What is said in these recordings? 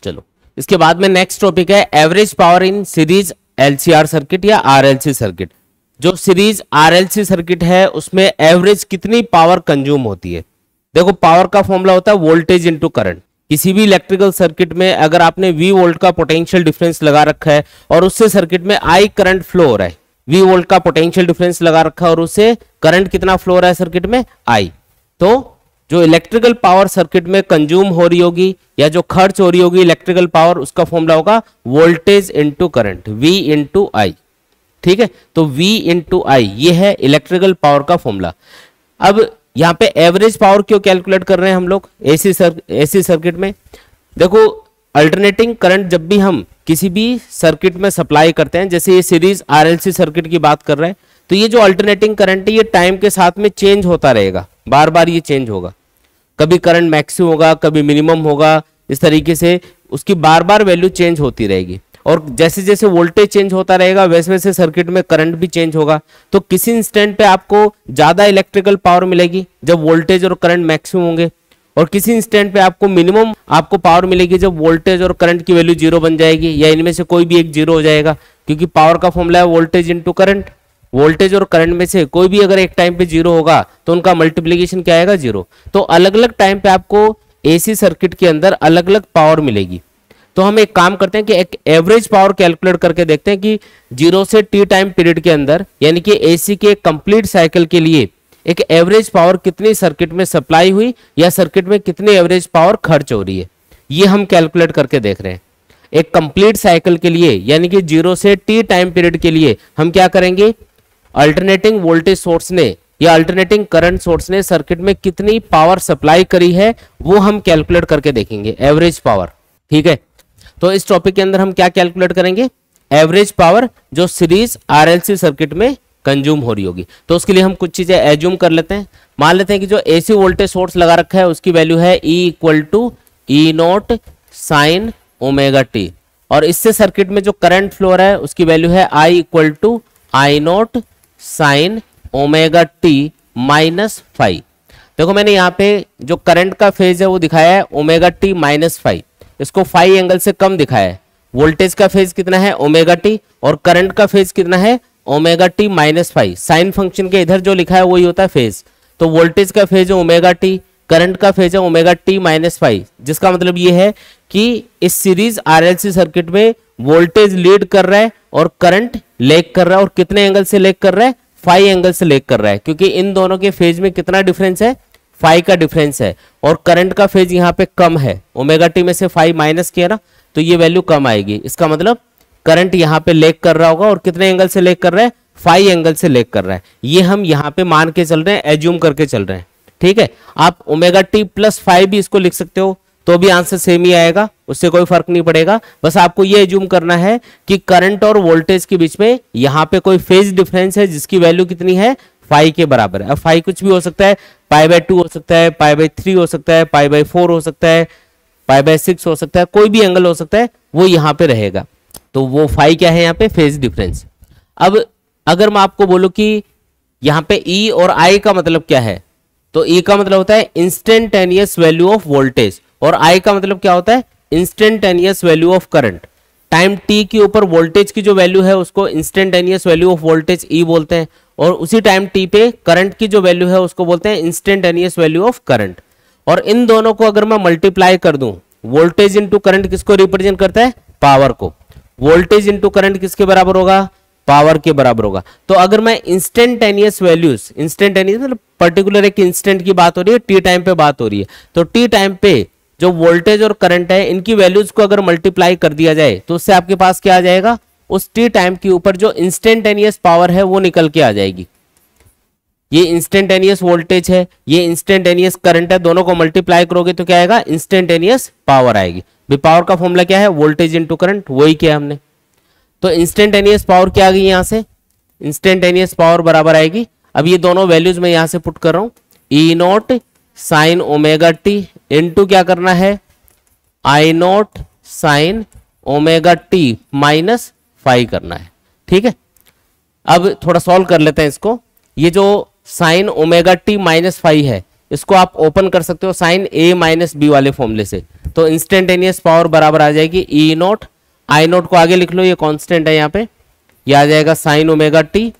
चलो इसके बाद में नेक्स्ट टॉपिक है average power in series LCR circuit या आरएलसी सर्किट। जो सीरीज आरएलसी सर्किट है उसमें एवरेज कितनी पावर कंज्यूम होती है। देखो पावर का फॉर्मूला होता है वोल्टेज इनटू करंट। किसी भी इलेक्ट्रिकल सर्किट में अगर आपने V वोल्ट का पोटेंशियल डिफरेंस लगा रखा है और उससे सर्किट में I करंट फ्लो हो रहा है, V वोल्ट का पोटेंशियल डिफरेंस लगा रखा है और उससे करंट कितना फ्लो हो रहा है सर्किट में I, तो जो इलेक्ट्रिकल पावर सर्किट में कंज्यूम हो रही होगी या जो खर्च हो रही होगी इलेक्ट्रिकल पावर, उसका फॉर्मूला होगा voltage into current, V into I। ठीक है, तो V इनटू I ये है इलेक्ट्रिकल पावर का फॉर्मूला। अब यहाँ पे एवरेज पावर क्यों कैलकुलेट कर रहे हैं हम लोग एसी सर्किट में। देखो अल्टरनेटिंग करंट जब भी हम किसी भी सर्किट में सप्लाई करते हैं, जैसे ये सीरीज आरएलसी सर्किट की बात कर रहे हैं, तो ये जो अल्टरनेटिंग करंट है ये टाइम के साथ में चेंज होता रहेगा, बार बार ये चेंज होगा। कभी करंट मैक्सिमम होगा, कभी मिनिमम होगा, इस तरीके से उसकी बार बार वैल्यू चेंज होती रहेगी। और जैसे जैसे वोल्टेज चेंज होता रहेगा वैसे वैसे सर्किट में करंट भी चेंज होगा। तो किसी इंस्टेंट पे आपको ज्यादा इलेक्ट्रिकल पावर मिलेगी जब वोल्टेज और करंट मैक्सिमम होंगे, और किसी इंस्टेंट पे आपको मिनिमम आपको पावर मिलेगी जब वोल्टेज और करंट की वैल्यू जीरो बन जाएगी, या इनमें से कोई भी एक जीरो हो जाएगा, क्योंकि पावर का फॉर्मूला है वोल्टेज इंटू करंट। वोल्टेज और करंट में से कोई भी अगर एक टाइम पे जीरो होगा तो उनका मल्टीप्लीकेशन क्या आएगा, जीरो। तो अलग अलग टाइम पे आपको एसी सर्किट के अंदर अलग अलग पावर मिलेगी। तो हम एक काम करते हैं कि एक एवरेज पावर कैलकुलेट करके देखते हैं कि 0 से t टाइम पीरियड के अंदर, यानी कि एसी के कंप्लीट साइकिल के लिए एक एवरेज पावर कितनी सर्किट में सप्लाई हुई या सर्किट में कितनी एवरेज पावर खर्च हो रही है, ये हम कैलकुलेट करके देख रहे हैं। एक कंप्लीट साइकिल के लिए यानी कि 0 से t टाइम पीरियड के लिए हम क्या करेंगे, अल्टरनेटिंग वोल्टेज सोर्स ने या अल्टरनेटिंग करंट सोर्स ने सर्किट में कितनी पावर सप्लाई करी है वो हम कैलकुलेट करके देखेंगे, एवरेज पावर। ठीक है, तो इस टॉपिक के अंदर हम क्या कैलकुलेट करेंगे, एवरेज पावर जो सीरीज आरएलसी सर्किट में कंज्यूम हो रही होगी। तो उसके लिए हम कुछ चीजें एज्यूम कर लेते हैं। मान लेते हैं कि जो एसी वोल्टेज सोर्स लगा रखा है उसकी वैल्यू है E equal to E naught sine omega t, और इससे सर्किट में जो करंट फ्लो रहा है उसकी वैल्यू है I equal to I naught sine omega T minus 5। देखो मैंने यहाँ पे जो करंट का फेज है वो दिखाया है ओमेगा टी माइनस 5, इसको 5 एंगल से कम दिखाया है। वोल्टेज का फेज कितना है ओमेगा टी और करंट का फेज कितना है omega T minus 5। Sine function के इधर जो लिखा है वही होता है फेज। तो वोल्टेज का फेज है ओमेगा टी, करंट का फेज है ओमेगा टी माइनस 5, जिसका मतलब ये है कि इस सीरीज आरएलसी सर्किट में वोल्टेज लीड कर रहा है और करंट लेग कर रहा है। और कितने एंगल से लेग कर रहा है, 5 एंगल से लेग कर रहा है, क्योंकि इन दोनों के फेज में कितना डिफरेंस है, 5 का डिफरेंस है। और करंट का फेज यहाँ पे कम है, ओमेगा टी में से 5 माइनस किया ना तो ये वैल्यू कम आएगी। इसका मतलब करंट यहाँ पे लेग कर रहा होगा, और कितने एंगल से लेग कर रहा है, 5 एंगल से लेग कर रहा है। ये हम यहाँ पे मान के चल रहे हैं, एज्यूम करके चल रहे हैं। ठीक है, आप ओमेगा टी प्लस 5 भी इसको लिख सकते हो तो भी आंसर सेम ही आएगा, उससे कोई फर्क नहीं पड़ेगा। बस आपको ये एज्यूम करना है कि करंट और वोल्टेज के बीच में यहाँ पे कोई फेज डिफरेंस है जिसकी वैल्यू कितनी है, 5 के बराबर है। अब 5 कुछ भी हो सकता है, π/2 हो सकता है, π/3 हो सकता है, π/4 हो सकता है, π/6 हो सकता है, कोई भी एंगल हो सकता है, वो यहाँ पे रहेगा। तो वो 5 क्या है यहाँ पे, फेज डिफरेंस। अब अगर मैं आपको बोलूं कि यहाँ पे E और I का मतलब क्या है, तो E का मतलब होता है इंस्टेंटेनियस वैल्यू ऑफ वोल्टेज, और I का मतलब क्या होता है, instantaneous value of current. Time t के ऊपर वोल्टेज की जो वैल्यू है उसको instantaneous value of voltage E बोलते हैं, और उसी टाइम t पे करंट की जो वैल्यू है उसको बोलते हैं इंस्टेंटेनियस वैल्यू ऑफ करंट। और इन दोनों को अगर मैं मल्टीप्लाई कर दूं, वोल्टेज इंटू करंट किसको रिप्रेजेंट करता है, पावर को। वोल्टेज इंटू करंट किसके बराबर होगा, पावर के बराबर होगा। तो अगर मैं इंस्टेंटेनियस वैल्यूज, इंस्टेंटेनियस मतलब पर्टिकुलर एक इंस्टेंट की बात हो रही है, टी टाइम पे बात हो रही है, तो टी टाइम पे जो वोल्टेज और करंट है इनकी वैल्यूज को अगर मल्टीप्लाई कर दिया जाए तो उससे आपके पास क्या आ जाएगा, उस टी टाइम के ऊपर जो इंस्टेंटेनियस पावर है वो निकल के आ जाएगी। ये इंस्टेंटेनियस वोल्टेज है, ये इंस्टेंटेनियस करंट है, दोनों को मल्टीप्लाई करोगे तो क्या आएगा, इंस्टेंटेनियस पावर आएगी। पावर का फॉर्मूला क्या है, वोल्टेज इंटू करंट, वही किया हमने। तो इंस्टेंटेनियस पावर क्या आ गई, यहां से इंस्टेंटेनियस पावर बराबर आएगी। अब ये दोनों वैल्यूज मैं यहां से पुट कर रहा हूं, E naught sine omega T into क्या करना है, I naught sine omega T minus 5 करना है। ठीक है, अब थोड़ा सॉल्व कर लेते हैं इसको। ये जो साइन ओमेगा टी माइनस 5 है इसको आप ओपन कर सकते हो साइन ए माइनस बी वाले फॉर्मूले से। तो इंस्टेंटेनियस पावर बराबर आ जाएगी ई नोट, आई नोट को आगे लिख लो, ये कांस्टेंट है यहाँ पे, ये आ जाएगा साइन ओमेगा टी,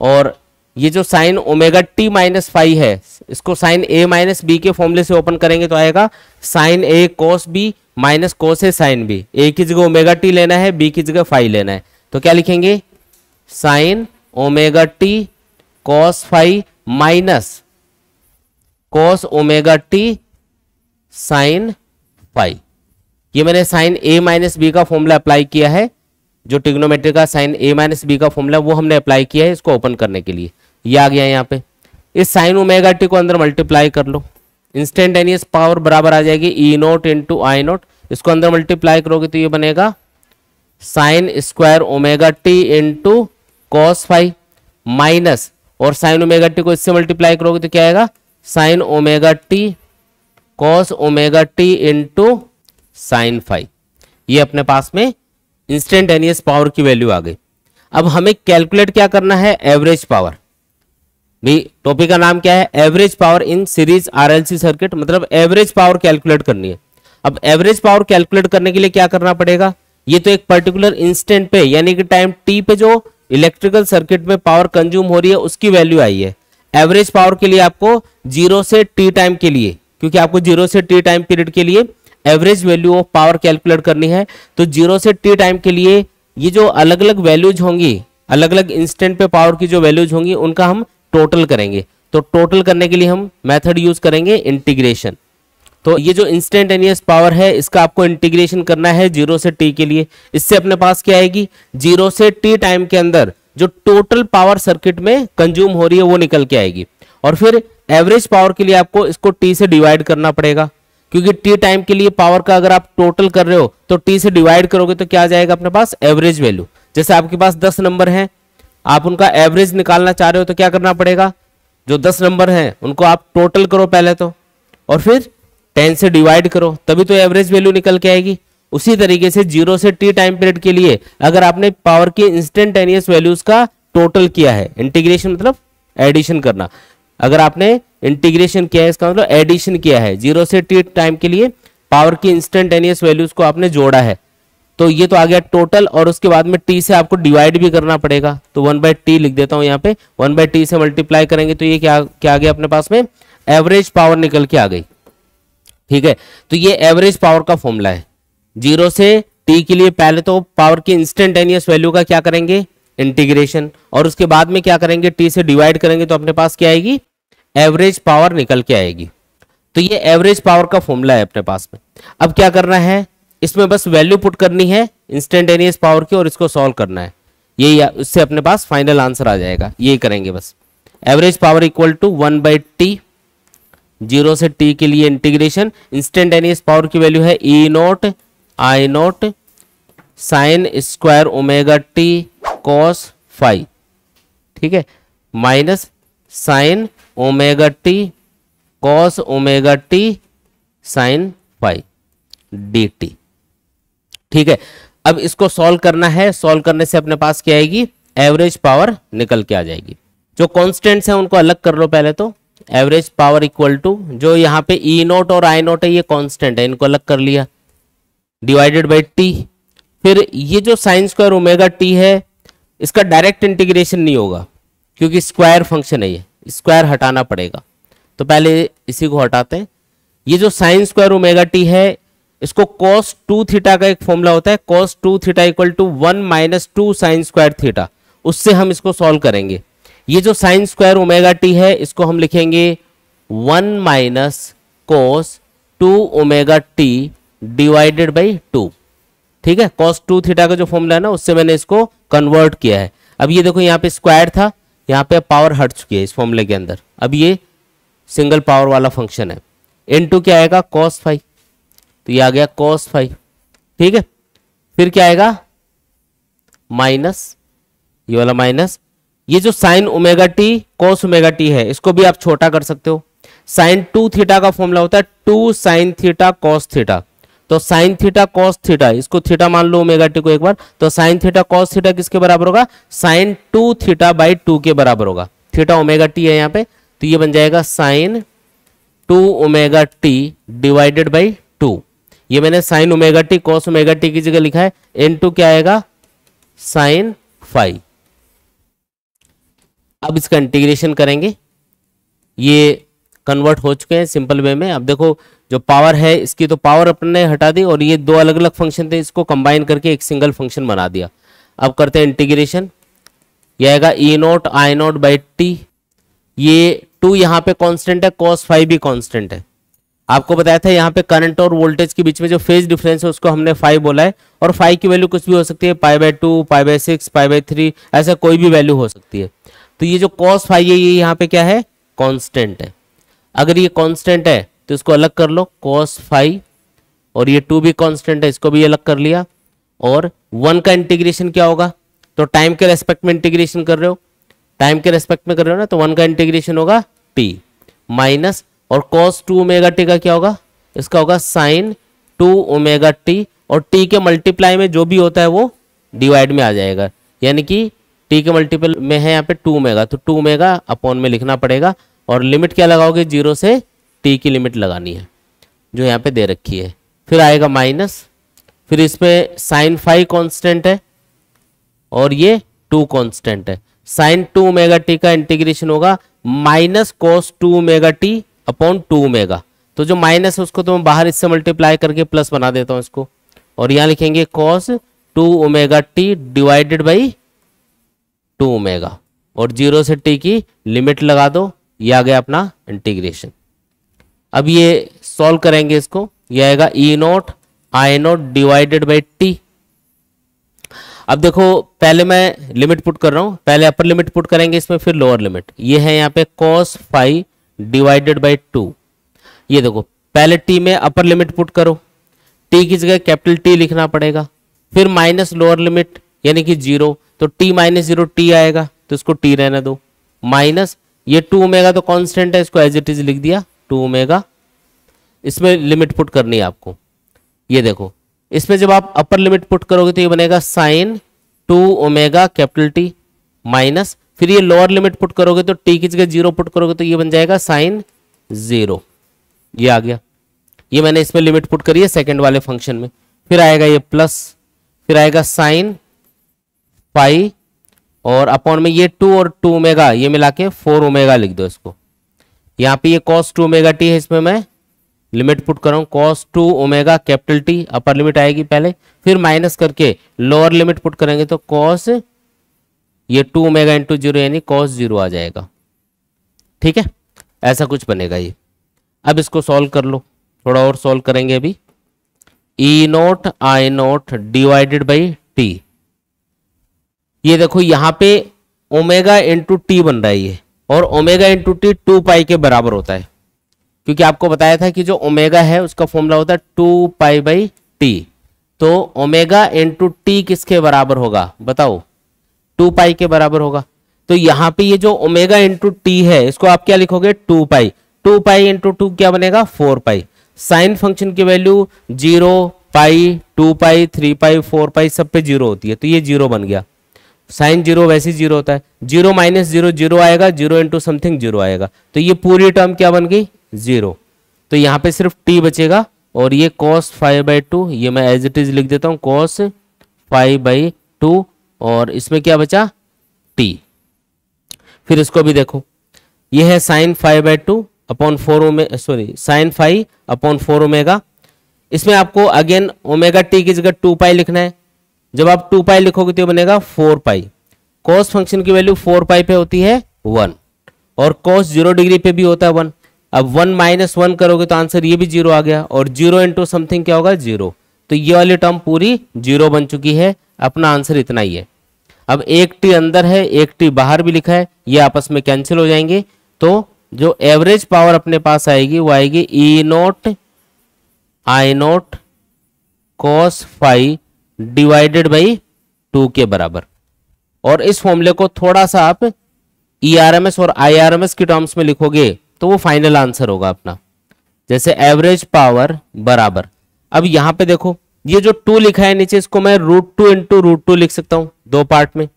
और ये जो sine omega T minus phi है इसको साइन ए माइनस बी के फॉर्मूले से ओपन करेंगे तो आएगा साइन ए कोस बी माइनस कोस ए साइन बी। ए की जगह ओमेगा टी लेना है, बी की जगह फाई लेना है, तो क्या लिखेंगे sine omega T cos phi minus cos omega T sine phi. ये मैंने साइन ए माइनस बी का फॉर्मूला अप्लाई किया है, जो ट्रिग्नोमेट्री का साइन ए माइनस बी का फॉर्मूला वो हमने अप्लाई किया है इसको ओपन करने के लिए। ये आ गया यहाँ पे, इस साइन ओमेगा टी को अंदर मल्टीप्लाई कर लो, इंस्टेंटेनियस पावर बराबर आ जाएगी E naught into I naught, इसको अंदर मल्टीप्लाई करोगे तो ये बनेगा sine square omega T into cos phi minus, और साइन ओमेगा टी को इससे मल्टीप्लाई करोगे तो क्या आएगा sine omega T cos omega T into sine phi. ये अपने पास में इंस्टेंटेनियस पावर की वैल्यू आ गई। अब हमें कैलकुलेट क्या करना है, एवरेज पावर। भी टॉपिक का नाम क्या है, average power in series RLC circuit, मतलब एवरेज पावर कैलकुलेट करनी है। अब एवरेज पावर कैलकुलेट करने के लिए क्या करना पड़ेगा, ये तो एक पर्टिकुलर इंस्टेंट पे यानी कि टाइम टी पे जो इलेक्ट्रिकल सर्किट में पावर कंज्यूम हो रही है उसकी वैल्यू आई है। एवरेज पावर के लिए आपको 0 से टी टाइम के लिए, क्योंकि आपको 0 से टी टाइम पीरियड के लिए average value of power calculate करनी है, तो 0 से टी टाइम के लिए ये जो अलग अलग वैल्यूज होंगी, अलग अलग इंस्टेंट पे पावर की जो वैल्यूज होंगी उनका हम टोटल करेंगे। तो टोटल करने के लिए हम मेथड यूज करेंगे इंटीग्रेशन। तो ये जो इंस्टेंटेनियस पावर है इसका आपको इंटीग्रेशन करना है 0 से टी के लिए। इससे अपने पास क्या आएगी, 0 से टी टाइम के अंदर जो टोटल पावर सर्किट में कंज्यूम हो रही है वो निकल के आएगी। और फिर एवरेज पावर के लिए आपको इसको टी से डिवाइड करना पड़ेगा, क्योंकि टी टाइम के लिए पावर का अगर आप टोटल कर रहे हो तो टी से डिवाइड करोगे तो क्या आ जाएगा अपने पास एवरेज वैल्यू। जैसे आपके पास 10 नंबर हैं, आप उनका एवरेज निकालना चाह रहे हो तो क्या करना पड़ेगा, जो 10 नंबर हैं उनको आप टोटल करो पहले तो, और फिर 10 से डिवाइड करो, तभी तो एवरेज वैल्यू निकल के आएगी। उसी तरीके से 0 से टी टाइम पीरियड के लिए अगर आपने पावर के इंस्टेंटेनियस वैल्यूज का टोटल किया है, इंटीग्रेशन मतलब एडिशन करना, अगर आपने इंटीग्रेशन किया है इसका मतलब एडिशन किया है, 0 से टी टाइम के लिए पावर की इंस्टेंटेनियस वैल्यूज को आपने जोड़ा है, तो ये तो आ गया टोटल। और उसके बाद में टी से आपको डिवाइड भी करना पड़ेगा, तो 1/t लिख देता हूं यहाँ पे, 1/t से मल्टीप्लाई करेंगे तो ये क्या आ गया अपने पास में एवरेज पावर निकल के आ गई। ठीक है, तो ये एवरेज पावर का फॉर्मूला है। 0 से t के लिए पहले तो पावर की इंस्टेंटेनियस वैल्यू का क्या करेंगे इंटीग्रेशन, और उसके बाद में क्या करेंगे t से डिवाइड करेंगे तो अपने पास क्या आएगी एवरेज पावर निकल के आएगी। तो ये एवरेज पावर का फॉर्मूला है अपने पास में। अब क्या करना है, इसमें बस वैल्यू पुट करनी है इंस्टेंटेनियस पावर की और इसको सॉल्व करना है, ये इससे अपने पास फाइनल आंसर आ जाएगा। ये करेंगे बस, average power equal to 1/t, 0 से t के लिए इंटीग्रेशन, इंस्टेंटेनियस पावर की वैल्यू है E naught I naught sine square omega T cos phi, ठीक है, minus sine omega T cos omega T sine phi dt। ठीक है, अब इसको सॉल्व करना है, सॉल्व करने से अपने पास क्या आएगी एवरेज पावर निकल के आ जाएगी। जो कॉन्स्टेंट्स हैं उनको अलग कर लो पहले तो, एवरेज पावर इक्वल टू जो यहाँ पे ई नोट और आई नोट है ये कांस्टेंट है, इनको अलग कर लिया, डिवाइडेड बाई टी। फिर ये जो साइन स्क्वायर ओमेगा टी है इसका डायरेक्ट इंटीग्रेशन नहीं होगा क्योंकि स्क्वायर फंक्शन है, ये स्क्वायर हटाना पड़ेगा, तो पहले इसी को हटाते हैं। ये जो साइन स्क्वायर ओमेगा टी है इसको cos 2 थीटा का एक फॉर्मूला होता है, cos 2 theta equal to 1 minus 2 sine square theta, उससे हम इसको सॉल्व करेंगे। ये जो साइन स्क्वायर ओमेगा टी है इसको हम लिखेंगे 1 minus cos 2 omega t divided by 2। ठीक है, cos 2 थीटा का जो फॉर्मूला है ना उससे मैंने इसको कन्वर्ट किया है। अब ये देखो यहाँ पे स्क्वायर था, यहाँ पे पावर हट चुकी है इस फॉर्मूले के अंदर, अब ये सिंगल पावर वाला फंक्शन है। इनटू क्या आएगा cos फाई, तो ये आ गया cos फाई। ठीक है, फिर क्या आएगा माइनस, ये वाला माइनस, ये जो sine omega T cos omega T है इसको भी आप छोटा कर सकते हो। साइन 2 थीटा का फॉर्मूला होता है 2 साइन थीटा cos थीटा, तो साइन थीटा cos थीटा, इसको थीटा मान लो ओमेगा टी को एक बार, तो साइन थीटा cos थीटा किसके बराबर होगा साइन 2 थीटा बाई 2 के बराबर होगा। थीटा ओमेगा टी है यहाँ पे, तो ये बन जाएगा sine 2 omega t divided by 2। ये मैंने sine omega T cos omega t की जगह लिखा है, इनटू क्या आएगा साइन फाई। अब इसका इंटीग्रेशन करेंगे, ये कन्वर्ट हो चुके हैं सिंपल वे में। अब देखो जो पावर है इसकी तो पावर अपन ने हटा दी और ये दो अलग अलग फंक्शन थे, इसको कंबाइन करके एक सिंगल फंक्शन बना दिया। अब करते हैं इंटीग्रेशन, ये आएगा E naught I naught by T. ये 2 यहाँ पे कांस्टेंट है, cos फाई भी कांस्टेंट है। आपको बताया था यहाँ पे करंट और वोल्टेज के बीच में जो फेज डिफरेंस है उसको हमने फाई बोला है, और फाई की वैल्यू कुछ भी हो सकती है, π/2 π/6 π/3 ऐसा कोई भी वैल्यू हो सकती है। तो ये जो cos फाई है ये यहाँ पे क्या है कांस्टेंट है। अगर ये कांस्टेंट है तो इसको अलग कर लो cos फाई, और ये 2 भी कांस्टेंट है इसको भी अलग कर लिया। और 1 का इंटीग्रेशन क्या होगा, तो टाइम के रेस्पेक्ट में इंटीग्रेशन कर रहे हो, टाइम के रेस्पेक्ट में कर रहे हो ना, तो 1 का इंटीग्रेशन होगा t माइनस, और cos 2 ओमेगा टी का क्या होगा, इसका होगा sin 2 ओमेगा टी, और t के मल्टीप्लाई में जो भी होता है वो डिवाइड में आ जाएगा, यानी कि t के मल्टीपल में है यहाँ पे 2 ओमेगा, तो 2 ओमेगा अपॉन में लिखना पड़ेगा। और लिमिट क्या लगाओगे, 0 से t की लिमिट लगानी है जो यहाँ पे दे रखी है। फिर आएगा माइनस, फिर इसमें साइन फाई कांस्टेंट है और ये 2 कांस्टेंट है। साइन 2 ओमेगा टी का इंटीग्रेशन होगा minus cos 2 omega T upon 2 omega, तो जो माइनस है उसको तो मैं बाहर इससे मल्टीप्लाई करके प्लस बना देता हूं इसको, और यहां लिखेंगे cos 2 omega t divided by 2 omega, और 0 से t की लिमिट लगा दो, ये आ गया अपना इंटीग्रेशन। अब ये सॉल्व करेंगे इसको, ये आएगा E naught I naught divided by T. अब देखो पहले मैं लिमिट पुट कर रहा हूं, पहले अपर लिमिट पुट करेंगे इसमें, फिर लोअर लिमिट। ये है यहाँ पे cos फाई डिवाइडेड बाई 2। ये देखो पहले t में अपर लिमिट पुट करो, t की जगह कैपिटल T लिखना पड़ेगा, फिर माइनस लोअर लिमिट यानी कि 0, तो t माइनस 0 t आएगा, तो इसको t रहने दो, माइनस ये 2 ओमेगा तो कांस्टेंट है, इसको एज इट इज लिख दिया 2 ओमेगा। इसमें लिमिट पुट करनी है आपको, ये देखो इसमें जब आप अपर लिमिट पुट करोगे तो ये बनेगा sine 2 omega capital T, minus फिर ये लोअर लिमिट पुट करोगे तो t की जगह 0 पुट करोगे तो ये बन जाएगा साइन 0, ये आ गया। ये मैंने इसमें लिमिट पुट करी है सेकंड वाले फंक्शन में। फिर आएगा ये प्लस, फिर आएगा साइन पाई, और अपॉन में ये 2 और 2 ओमेगा ये मिला के 4 ओमेगा लिख दो इसको। यहाँ पे ये cos 2 ओमेगा टी है, इसमें मैं लिमिट पुट कर रहा हूँ cos 2 omega capital T, upper limit आएगी पहले, फिर माइनस करके लोअर लिमिट पुट करेंगे तो cos ये 2 ओमेगा इंटू 0 यानी cos 0 आ जाएगा। ठीक है, ऐसा कुछ बनेगा ये। अब इसको सॉल्व कर लो, थोड़ा और सॉल्व करेंगे अभी। E naught I naught divided by T, ये देखो यहाँ पे ओमेगा इंटू टी बन रहा है ये, और ओमेगा इंटू टी 2 पाई के बराबर होता है, क्योंकि आपको बताया था कि जो ओमेगा है उसका फॉर्मूला होता है 2 पाई बाई टी। तो ओमेगा इंटू टी किसके बराबर होगा बताओ, 2 पाई के बराबर होगा। तो यहाँ पे ये जो ओमेगा इंटू टी है इसको आप क्या लिखोगे 2 पाई, 2 पाई इंटू 2 क्या बनेगा 4 पाई। साइन फंक्शन की वैल्यू 0 पाई 2 पाई 3 पाई 4 पाई सब पे 0 होती है, तो ये 0 बन गया। साइन 0 वैसे 0 होता है, 0 माइनस 0 0 आएगा, 0 इंटू समथिंग 0 आएगा, तो ये पूरी टर्म क्या बन गई 0। तो यहाँ पे सिर्फ t बचेगा, और ये cos 5/2 ये मैं एज इट इज लिख देता हूँ cos 5/2, और इसमें क्या बचा t। फिर इसको भी देखो, ये है sine 5/2 upon 4 omega, sorry sine 5 upon 4 omega. इसमें आपको अगेन ओमेगा टी की जगह 2 पाई लिखना है। जब आप 2 पाई लिखोगे तो बनेगा 4 पाई। cos फंक्शन की वैल्यू 4 पाई पे होती है 1, और cos 0 डिग्री पे भी होता है 1। अब 1 माइनस 1 करोगे तो आंसर ये भी 0 आ गया, और 0 इंटू समथिंग क्या होगा 0, तो ये वाली टर्म पूरी 0 बन चुकी है। अपना आंसर इतना ही है। अब एक टी अंदर है एक टी बाहर भी लिखा है, ये आपस में कैंसिल हो जाएंगे, तो जो एवरेज पावर अपने पास आएगी वो आएगी E naught I naught cos phi divided by 2 के बराबर। और इस फॉर्मूले को थोड़ा सा आप ERMS और IRMS की टर्म्स में लिखोगे तो वो फाइनल आंसर होगा अपना, जैसे एवरेज पावर बराबर। अब यहां पे देखो ये जो 2 लिखा है नीचे, इसको मैं √2 इंटू √2 लिख सकता हूं दो पार्ट में।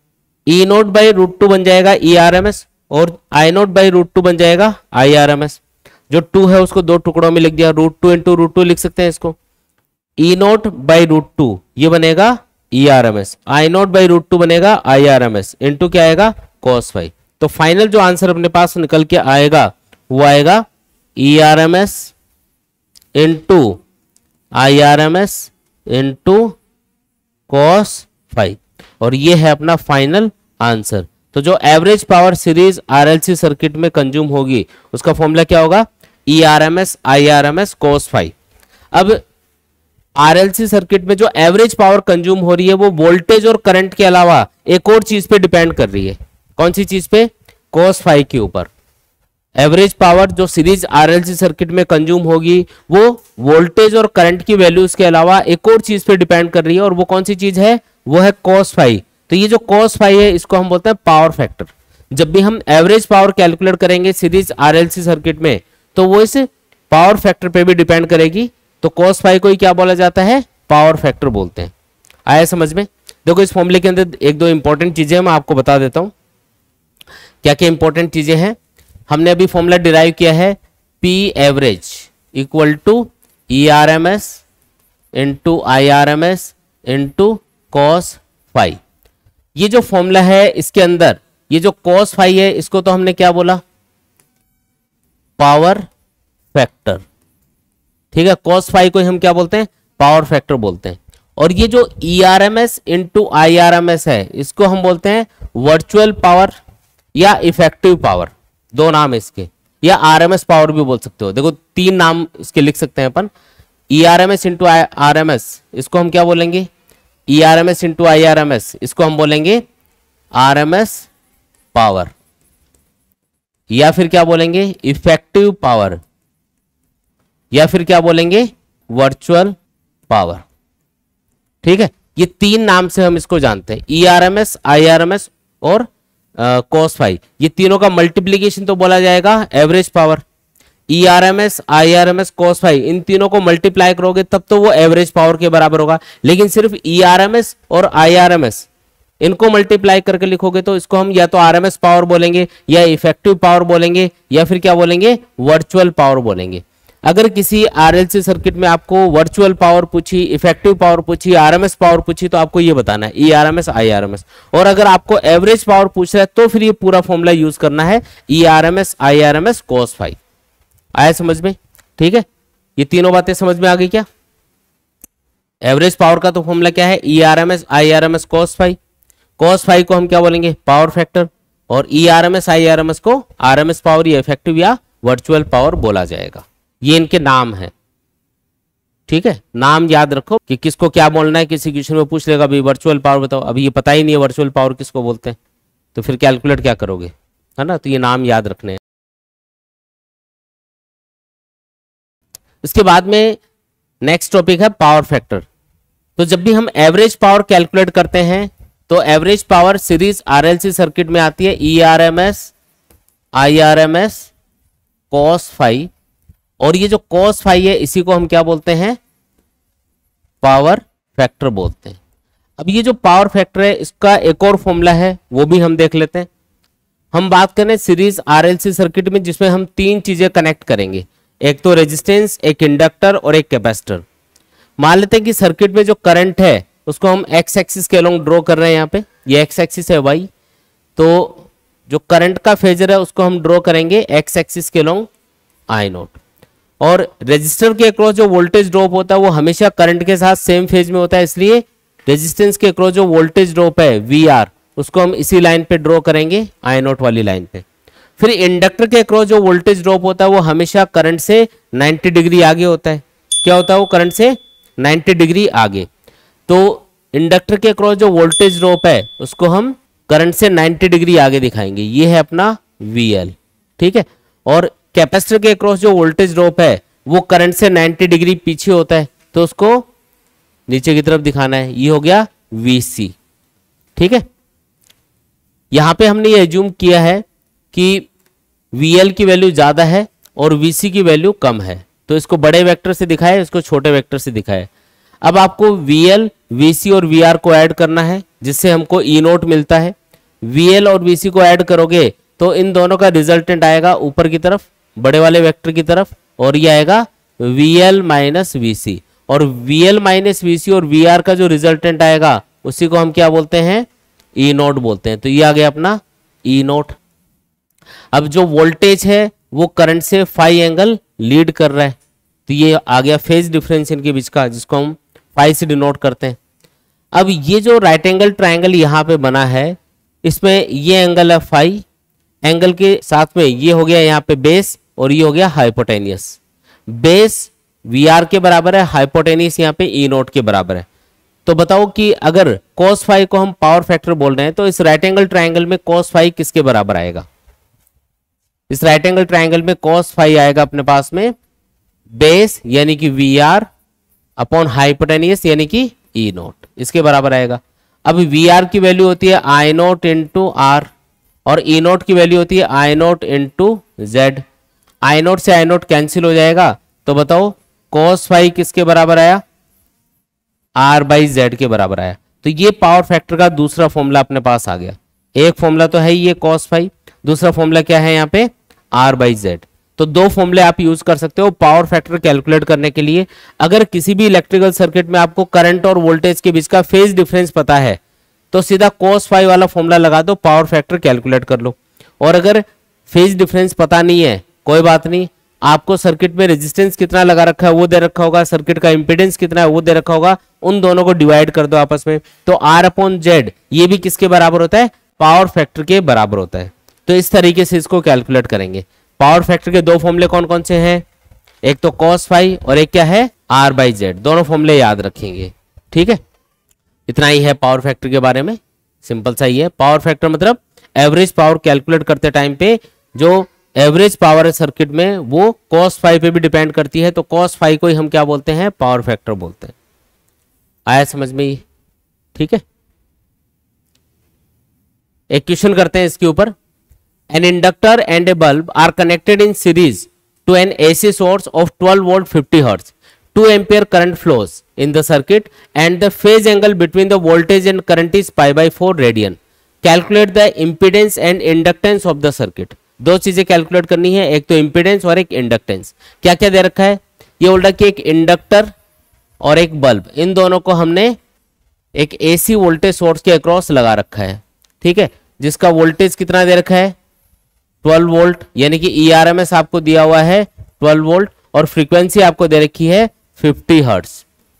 ई नोट बाई √2 बन जाएगा ERMS, और आई नोट बाई √2 बन जाएगा IRMS। जो 2 है उसको दो टुकड़ों में लिख दिया, √2 इंटू √2 लिख सकते हैं इसको, E naught by root two ये बनेगा E R M S, I naught by root two बनेगा I R M S, into क्या आएगा कॉस फाई। तो फाइनल जो आंसर अपने पास निकल के आएगा वो आएगा E R M S into I R M S into cos phi, और ये है अपना फाइनल आंसर। तो जो average power series RLC circuit में कंज्यूम होगी उसका फॉर्मूला क्या होगा, E R M S I R M S cos phi. अब आरएलसी सर्किट में जो एवरेज पावर कंज्यूम हो रही है वो वोल्टेज और करंट के अलावा एक और चीज पे डिपेंड कर रही है। कौन सी चीज पे, कॉस फाई के ऊपर। एवरेज पावर जो सीरीज आरएलसी सर्किट में कंज्यूम होगी वो वोल्टेज और करंट की वैल्यूज के अलावा एक और चीज पे डिपेंड कर रही है, और वो कौन सी चीज है, वो है कॉस फाई। तो ये जो कॉस फाई है इसको हम बोलते हैं पावर फैक्टर। जब भी हम एवरेज पावर कैलकुलेट करेंगे सीरीज आरएलसी सर्किट में तो वो इस पावर फैक्टर पे भी डिपेंड करेगी। तो कॉस फाई को ही क्या बोला जाता है, पावर फैक्टर बोलते हैं। आया समझ में। देखो इस फॉर्मूले के अंदर एक दो इंपॉर्टेंट चीजें मैं आपको बता देता हूं क्या क्या इंपॉर्टेंट चीजें हैं। हमने अभी फॉर्मूला डिराइव किया है, P average equal to E R M S into I R M S into cos phi. ये जो फॉर्मूला है इसके अंदर ये जो कॉस फाई है इसको तो हमने क्या बोला, पावर फैक्टर। ठीक है, कॉस फाई को हम क्या बोलते हैं, पावर फैक्टर बोलते हैं। और ये जो E R M S into I R M S है इसको हम बोलते हैं वर्चुअल पावर या इफेक्टिव पावर, दो नाम है इसके, या आरएमएस पावर भी बोल सकते हो। देखो तीन नाम इसके लिख सकते हैं अपन, E R M S into R M S इसको हम क्या बोलेंगे, E R M S into I R M S इसको हम बोलेंगे आर एम एस पावर, या फिर क्या बोलेंगे इफेक्टिव पावर, या फिर क्या बोलेंगे वर्चुअल पावर। ठीक है, ये तीन नाम से हम इसको जानते हैं, E R M S I R M S और कॉस फाई। ये तीनों का मल्टीप्लीकेशन तो बोला जाएगा average power. E R M S I R M S cos phi इन तीनों को मल्टीप्लाई करोगे तब तो वो एवरेज पावर के बराबर होगा। लेकिन सिर्फ ई आर एम एस और आई आर एम एस इनको मल्टीप्लाई करके लिखोगे तो इसको हम या तो आर एम एस पावर बोलेंगे, या इफेक्टिव पावर बोलेंगे, या फिर क्या बोलेंगे वर्चुअल पावर बोलेंगे। अगर किसी आरएलसी सर्किट में आपको वर्चुअल पावर पूछी, इफेक्टिव पावर पूछी, आरएमएस पावर पूछी तो आपको ये बताना है ई आरएमएस आई आरएमएस। और अगर आपको एवरेज पावर पूछ रहा है तो फिर ये पूरा फॉर्मूला यूज करना है E RMS I RMS cos phi. आया समझ में। ठीक है, ये तीनों बातें समझ में आ गई क्या। एवरेज पावर का तो फॉर्मूला क्या है, E RMS I RMS cos phi. Cos phi को हम क्या बोलेंगे पावर फैक्टर, और ई आरएमएस आई आरएमएस को आरएमएस पावर या इफेक्टिव या वर्चुअल पावर बोला जाएगा। ये इनके नाम है। ठीक है, नाम याद रखो कि किसको क्या बोलना है। किसी क्वेश्चन में पूछ लेगा भाई वर्चुअल पावर बताओ, अभी ये पता ही नहीं है वर्चुअल पावर किसको बोलते हैं, तो फिर कैलकुलेट क्या करोगे, है ना। तो ये नाम याद रखने हैं। इसके बाद में नेक्स्ट टॉपिक है पावर फैक्टर। तो जब भी हम एवरेज पावर कैलकुलेट करते हैं तो average power series RLC circuit में आती है E R M S I R M S cos phi, और ये जो कॉस फाई है इसी को हम क्या बोलते हैं पावर फैक्टर बोलते हैं। अब ये जो पावर फैक्टर है इसका एक और फॉर्मूला है वो भी हम देख लेते हैं। हम बात करें सीरीज आरएलसी सर्किट में जिसमें हम तीन चीजें कनेक्ट करेंगे, एक तो रेजिस्टेंस, एक इंडक्टर और एक कैपेसिटर। मान लेते हैं कि सर्किट में जो करंट है उसको हम एक्स एक्सिस के अलोंग ड्रॉ कर रहे हैं। यहाँ पे ये एक्स एक्सिस है वाई, तो जो करंट का फेजर है उसको हम ड्रॉ करेंगे एक्स एक्सिस के अलोंग आई नोट। और रेजिस्टर के अक्रॉस जो वोल्टेज ड्रॉप होता है वो हमेशा करंट के साथ सेम फेज में होता है, इसलिए रेजिस्टेंस के अक्रॉस जो वोल्टेज ड्रॉप है वी आर उसको हम इसी लाइन पे ड्रॉ करेंगे आई नोट वाली लाइन पे। फिर इंडक्टर के अक्रॉस जो वोल्टेज ड्रॉप होता है वो हमेशा करंट से 90 डिग्री आगे होता है। क्या होता है वो करंट से 90 डिग्री आगे। तो इंडक्टर के अक्रॉस जो वोल्टेज ड्रॉप है उसको हम करंट से 90 डिग्री आगे दिखाएंगे, ये है अपना VL। ठीक है, और कैपेसिटर के अक्रॉस जो वोल्टेज ड्रॉप है वो करंट से 90 डिग्री पीछे होता है तो उसको नीचे की तरफ दिखाना है, ये हो गया VC। ठीक है, यहां पे हमने ये एज्यूम किया है कि VL की वैल्यू ज्यादा है और VC की वैल्यू कम है, तो इसको बड़े वेक्टर से दिखाए, इसको छोटे वेक्टर से दिखाए। अब आपको VL, VC और VR को ऐड करना है जिससे हमको E नोट मिलता है। VL और VC को ऐड करोगे तो इन दोनों का रिजल्टेंट आएगा ऊपर की तरफ बड़े वाले वेक्टर की तरफ, और ये आएगा VL माइनस VC। और VL माइनस VC और VR का जो रिजल्टेंट आएगा उसी को हम क्या बोलते हैं, E नोट बोलते हैं। तो ये आ गया अपना E नोट। अब जो वोल्टेज है वो करंट से फाई एंगल लीड कर रहा है, तो ये आ गया फेज डिफरेंस इनके बीच का, जिसको हम फाई से डिनोट करते हैं। अब ये जो राइट एंगल ट्राइंगल यहाँ पे बना है, इसमें ये एंगल है फाई, एंगल के साथ में ये हो गया यहाँ पे बेस और ये हो गया हाइपोटेनियस। बेस VR के बराबर है, हाइपोटेनियस यहाँ पे E नोट के बराबर है। तो बताओ कि अगर cos फाई को हम पावर फैक्टर बोल रहे हैं तो इस राइट एंगल ट्राइंगल में cos फाई किसके बराबर आएगा? इस राइट एंगल ट्राइंगल में cos फाई आएगा अपने पास में बेस यानी कि VR अपॉन हाइपोटेनियस यानी कि E नोट, इसके बराबर आएगा। अब VR की वैल्यू होती है I नोट इंटू R और E नोट की वैल्यू होती है I note into Z। I note से I नोट कैंसिल हो जाएगा, तो बताओ cos फाई किसके बराबर आया? R बाई Z के बराबर आया। तो ये पावर फैक्टर का दूसरा फॉर्मूला अपने पास आ गया। एक फॉर्मूला तो है ये cos फाई, दूसरा फॉर्मूला क्या है यहाँ पे? R by Z। तो दो फॉर्मूले आप यूज कर सकते हो पावर फैक्टर कैलकुलेट करने के लिए। अगर किसी भी इलेक्ट्रिकल सर्किट में आपको करंट और वोल्टेज के बीच का फेज डिफरेंस पता है तो सीधा cos फाई वाला फॉर्मूला लगा दो, पावर फैक्टर कैलकुलेट कर लो। और अगर फेज डिफरेंस पता नहीं है, कोई बात नहीं, आपको सर्किट में रेजिस्टेंस कितना लगा रखा है वो दे रखा होगा, सर्किट का इंपीडेंस कितना है वो दे रखा होगा, उन दोनों को डिवाइड कर दो आपस में, तो R अपॉन Z ये भी किसके बराबर होता है? पावर फैक्टर के बराबर होता है। तो इस तरीके से इसको कैलकुलेट करेंगे। पावर फैक्टर के दो फॉर्मूले कौन कौन से हैं? एक तो cos फाई और एक क्या है? R by Z। दोनों फॉर्मूले याद रखेंगे, ठीक है। इतना ही है पावर फैक्टर के बारे में, सिंपल सा ही है। पावर फैक्टर मतलब एवरेज पावर कैलकुलेट करते टाइम पे जो एवरेज पावर है सर्किट में वो cos फाई पे भी डिपेंड करती है, तो cos फाई को ही हम क्या बोलते हैं? पावर फैक्टर बोलते हैं। आया समझ में ही? ठीक है। एक क्वेश्चन करते हैं इसके ऊपर। An inductor and a bulb are connected in series to an AC source of 12 volt 50 hertz. 2 ampere current flows in the circuit and the phase angle between the voltage and current is π/4 radian. Calculate the impedance and inductance of the circuit. दो चीजें calculate करनी है, एक तो impedance और एक inductance. क्या क्या दे रखा है? ये बोल रहा है कि एक इंडक्टर और एक बल्ब, इन दोनों को हमने एक AC वोल्टेज सोर्स के अक्रॉस लगा रखा है, ठीक है, जिसका वोल्टेज कितना दे रखा है? 12 वोल्ट, यानी कि ERMS आपको दिया हुआ है 12 वोल्ट और फ्रीक्वेंसी आपको दे रखी है 50 हर्ट्ज,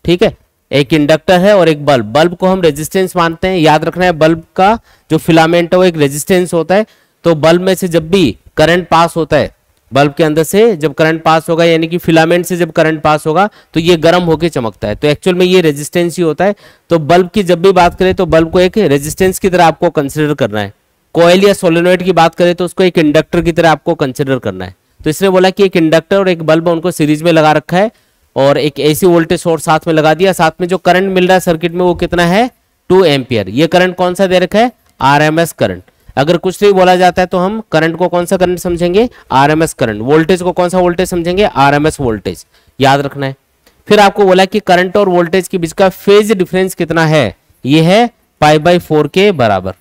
ठीक है। एक इंडक्टर है और एक बल्ब। बल्ब को हम रेजिस्टेंस मानते हैं, याद रखना है बल्ब का जो फिलामेंट है वो एक रेजिस्टेंस होता है। तो बल्ब में से जब भी करंट पास होता है, बल्ब के अंदर से जब करंट पास होगा यानी कि फिलामेंट से जब करंट पास होगा तो ये गर्म होकर चमकता है, तो एक्चुअल में ये रेजिस्टेंस ही होता है। तो बल्ब की जब भी बात करें तो बल्ब को एक रेजिस्टेंस की तरह आपको कंसिडर करना है। कॉइल या सोलेनॉइड की बात करें तो उसको एक इंडक्टर की तरह आपको कंसिडर करना है। तो इसने बोला कि एक इंडक्टर और एक बल्ब उनको सीरीज में लगा रखा है और एक AC वोल्टेज सोर्स साथ में लगा दिया, साथ में जो करंट मिल रहा है सर्किट में वो कितना है? 2 एम्पियर। ये करंट कौन सा दे रखा है? RMS current. अगर कुछ नहीं बोला जाता है तो हम करंट को कौन सा करंट समझेंगे? RMS current. वोल्टेज को कौन सा वोल्टेज समझेंगे? RMS voltage. याद रखना है। फिर आपको बोला कि करंट और वोल्टेज के बीच का फेज डिफरेंस कितना है? ये है π/4 के बराबर।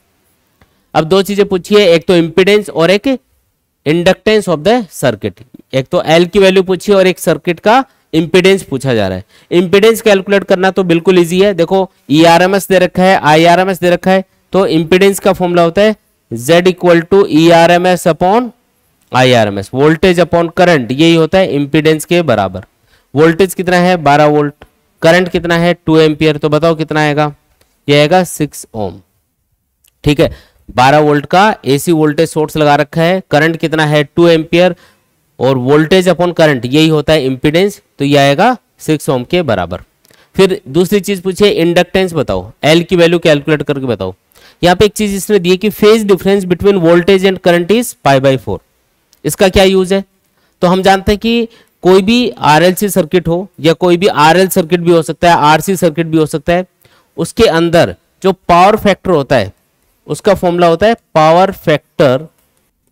अब दो चीजें पूछी है, एक तो इंपीडेंस और एक इंडक्टेंस ऑफ द सर्किट। एक तो L की वैल्यू पूछी और एक सर्किट का इंपीडेंस पूछा जा रहा है। इंपीडेंस कैलकुलेट करना तो बिल्कुल इजी है। देखो ERMS दे रखा है, IRMS दे रखा है, तो इंपीडेंस का फॉर्मूला होता है Z equal to ERMS upon IRMS, voltage upon current, यही होता है इंपीडेंस के बराबर। वोल्टेज कितना है? 12 वोल्ट। करंट कितना है? 2 एम्पियर। तो बताओ कितना आएगा? ये आएगा 6 ओम, ठीक है। 12 वोल्ट का AC वोल्टेज सोर्स लगा रखा है, करंट कितना है? 2 एम्पियर और वोल्टेज अपॉन करंट यही होता है इंपीडेंस, तो ये आएगा 6 ओम के बराबर। फिर दूसरी चीज पूछिए इंडक्टेंस बताओ, L की वैल्यू कैलकुलेट करके बताओ। यहाँ पे एक चीज इसने दी है कि phase difference between voltage and current is π/4। इसका क्या यूज है? तो हम जानते हैं कि कोई भी RLC सर्किट हो या कोई भी RL सर्किट भी हो सकता है, RC सर्किट भी हो सकता है, उसके अंदर जो पावर फैक्टर होता है उसका फॉर्मूला होता है power factor